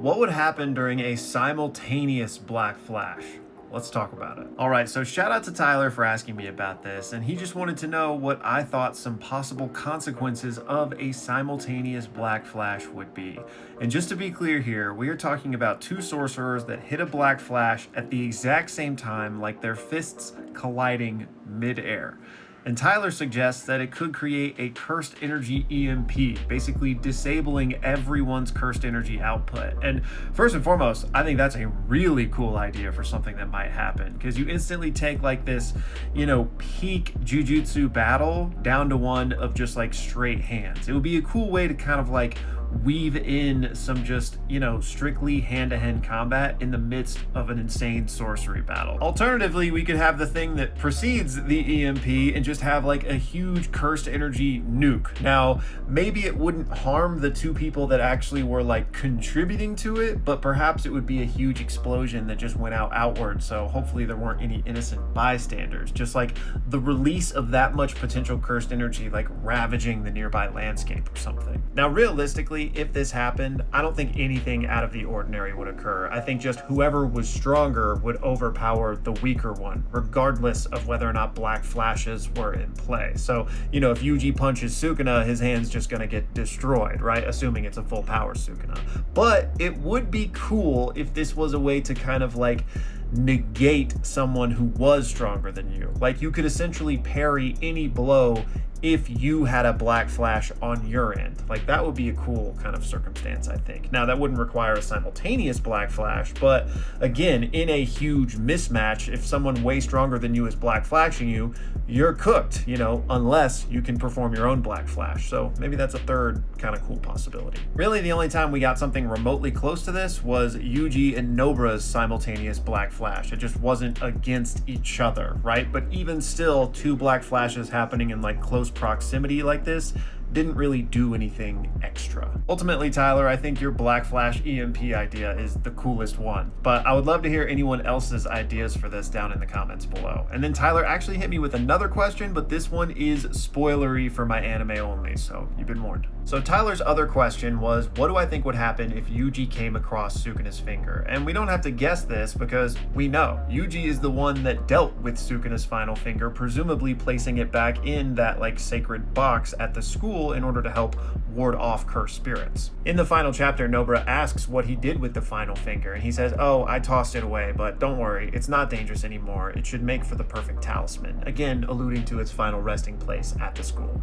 what would happen during a simultaneous black flash? Let's talk about it. All right, so shout out to Tyler for asking me about this, and he just wanted to know what I thought some possible consequences of a simultaneous black flash would be. And just to be clear here, we are talking about two sorcerers that hit a black flash at the exact same time, like their fists colliding mid-air. And Tyler suggests that it could create a cursed energy EMP, basically disabling everyone's cursed energy output. And first and foremost, I think that's a really cool idea for something that might happen, because you instantly take like this, peak jujutsu battle down to one of just like straight hands. It would be a cool way to kind of like weave in some just, strictly hand-to-hand combat in the midst of an insane sorcery battle. Alternatively, we could have the thing that precedes the EMP and just have like a huge cursed energy nuke. Now, maybe it wouldn't harm the two people that actually were like contributing to it, but perhaps it would be a huge explosion that just went outward. So hopefully there weren't any innocent bystanders. Just like the release of that much potential cursed energy, like ravaging the nearby landscape or something. Now, realistically, if this happened, I don't think anything out of the ordinary would occur. I think just whoever was stronger would overpower the weaker one, regardless of whether or not black flashes were in play. So, if Yuji punches Sukuna, his hand's just gonna get destroyed, right? Assuming it's a full power Sukuna. But it would be cool if this was a way to kind of like negate someone who was stronger than you. Like you could essentially parry any blow if you had a black flash on your end. Like that would be a cool kind of circumstance, I think. Now that wouldn't require a simultaneous black flash, but again, in a huge mismatch, if someone way stronger than you is black flashing you, you're cooked, unless you can perform your own black flash. So maybe that's a third kind of cool possibility. Really, the only time we got something remotely close to this was Yuji and Nobra's simultaneous black flash. It just wasn't against each other, right? But even still, two black flashes happening in like close proximity like this didn't really do anything extra. Ultimately, Tyler, I think your Black Flash EMP idea is the coolest one, but I would love to hear anyone else's ideas for this down in the comments below. And then Tyler actually hit me with another question, but this one is spoilery for my anime only, so you've been warned. So Tyler's other question was, what do I think would happen if Yuji came across Sukuna's finger? And we don't have to guess this because we know. Yuji is the one that dealt with Sukuna's final finger, presumably placing it back in that like sacred box at the school in order to help ward off cursed spirits. In the final chapter, Nobra asks what he did with the final finger, and he says, "Oh, I tossed it away, but don't worry, it's not dangerous anymore. It should make for the perfect talisman," again alluding to its final resting place at the school.